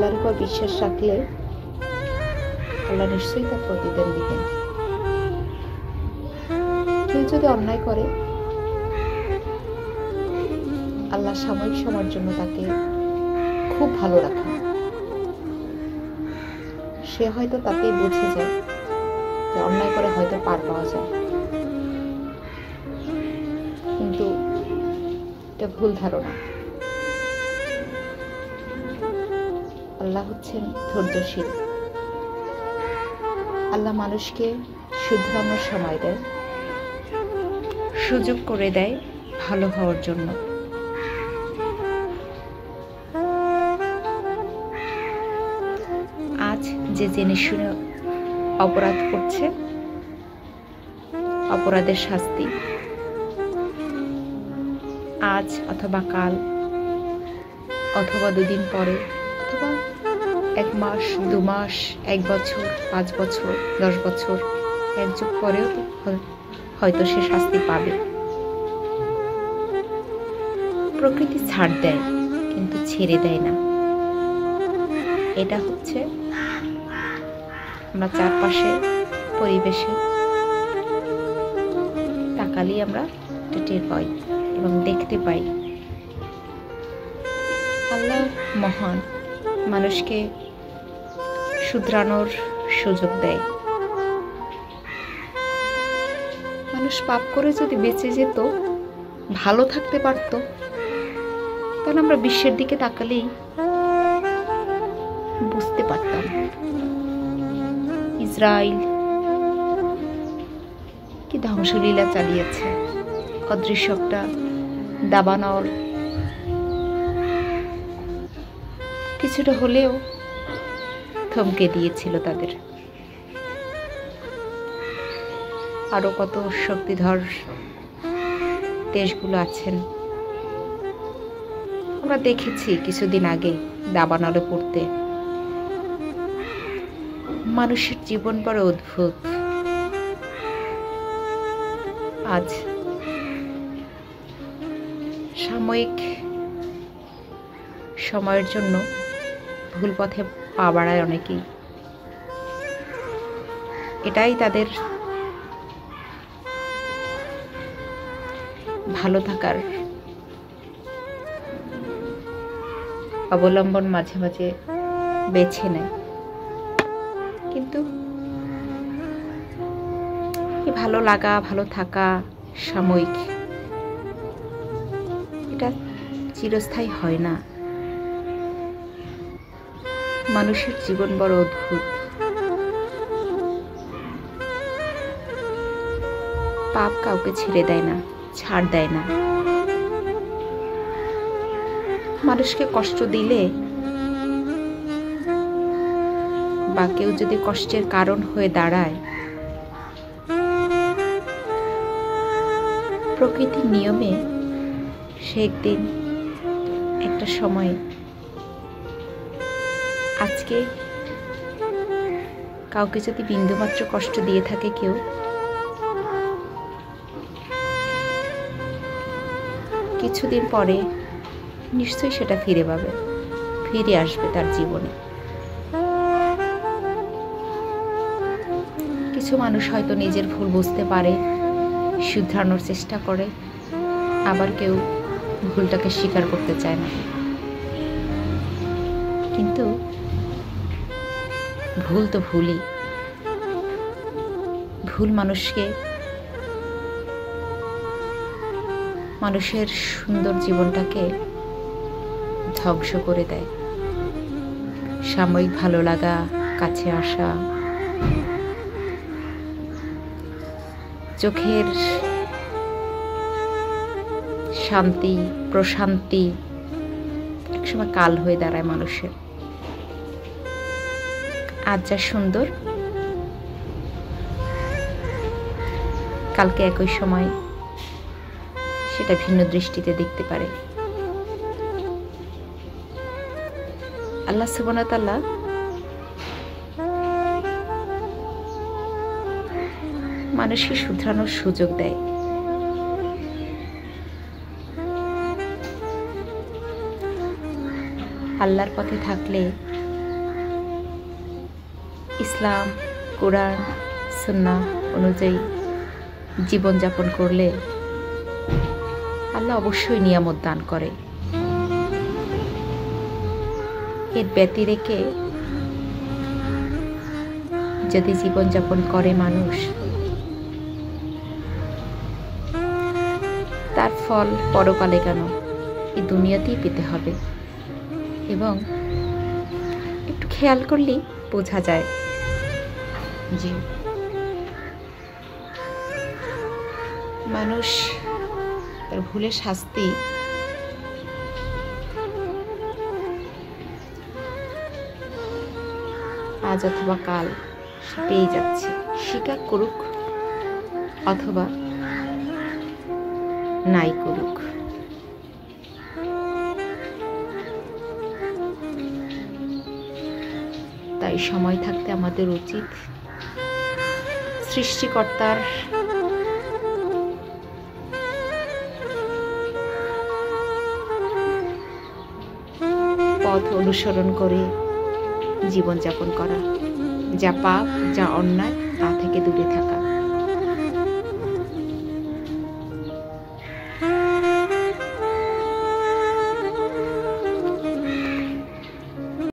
আল্লাহর উপর বিশ্বাস রাখলে আল্লাহ নিশ্চয়ই তার প্রতিদান দিবেন। কেউ যদি অন্যায় করে, আল্লাহ সাময়িক সময়ের জন্য তাকে খুব ভালো রাখেন। সে হয়তো তাতেই বুঝে যায় যে অন্যায় করে হয়তো পার পাওয়া যায়, কিন্তু এটা ভুল ধারণা। আল্লাহ হচ্ছেন ধৈর্যশীল। আল্লাহ মানুষকে শুধরানোর সময় দেয়, সুযোগ করে দেয় ভালো হওয়ার জন্য। আজ যে জেনে শুনে অপরাধ করছে, অপরাধের শাস্তি আজ অথবা কাল অথবা 2 দিন পরে অথবা 1 মাস 2 মাস 1 বছর 5 বছর 10 বছর 1 যুগ পরেও হয়তো সে শাস্তি পাবে। প্রকৃতি ছাড় দেয় কিন্তু ছেড়ে দেয় না। এটা হচ্ছে আমরা চারপাশে পরিবেশে তাকালেই আমরা টের পাই এবং দেখতে পাই। আল্লাহ মহান, মানুষকে শুধরানোর সুযোগ দেয়। মানুষ পাপ করে যদি বেঁচে যেত, ভালো থাকতে পারত, তাহলে আমরা বিশ্বের দিকে তাকালেই বুঝতে পারতাম। ইসরায়েল কি ধ্বংসলীলা চালিয়েছে, অদৃশ্যটা দাবানল কিছুটা হলেও থমকে দিয়েছিল তাদের। আরো কত শক্তিধর দেশগুলো আছেন, আমরা দেখেছি কিছুদিন আগে দাবানলে পড়তে। মানুষের জীবন বড় অদ্ভুত। আজ সাময়িক সময়ের জন্য ভুল পথে পা বাড়ায় অনেকেই। এটাই তাদের ভালো থাকার অবলম্বন মাঝে মাঝে বেছে নেয়। কিন্তু এই ভালো লাগা, ভালো থাকা সাময়িক, এটা চিরস্থায়ী হয় না। মানুষের জীবন বড় অদ্ভুত। পাপ কাউকে ছেড়ে দেয় না, ছাড় দেয় না। মানুষকে কষ্ট দিলে বা কেউ যদি কষ্টের কারণ হয়ে দাঁড়ায়, প্রকৃতির নিয়মে সে একদিন একটা সময়, আজকে কাউকে যদি বিন্দুমাত্র কষ্ট দিয়ে থাকে কেউ, কিছুদিন পরে নিশ্চয়ই সেটা ফিরে পাবে, ফিরে আসবে তার জীবনে। কিছু মানুষ হয়তো নিজের ভুল বুঝতে পারে, শুধরানোর চেষ্টা করে, আবার কেউ ভুলটাকে স্বীকার করতে চায় না। কিন্তু ভুল তো ভুলই। ভুল মানুষের সুন্দর জীবনটাকে ধ্বংস করে দেয়। সাময়িক ভালো লাগা, কাছে আসা, চোখের শান্তি, প্রশান্তি একসময় কাল হয়ে দাঁড়ায় মানুষের। আজ যা সুন্দর, কালকে একই সময় সেটা ভিন্ন দৃষ্টিতে দেখতে পারে। আল্লাহ সুবহানাহু ওয়া তাআলা মানুষকে শুধরানোর সুযোগ দেয়। আল্লাহর পথে থাকলে ইসলাম, কোরআন, সুন্নাহ অনুযায়ী জীবনযাপন করলে আল্লাহ অবশ্যই নিয়ামত দান করে। এর ব্যতিরেকে যদি জীবনযাপন করে মানুষ, তার ফল পরকালে কেন এই দুনিয়াতেই পেতে হবে। এবং একটু খেয়াল করলেই বোঝা যায় যে মানুষ তার ভুলের শাস্তি আজ অথবা কাল পেয়ে যাচ্ছে, স্বীকার করুক অথবা নাই করুক। তাই সময় থাকতে আমাদের উচিত সৃষ্টিকর্তার পথ অনুসরণ করে জীবনযাপন করা, যা পাপ, যা অন্যায় তা থেকে দূরে থাকা।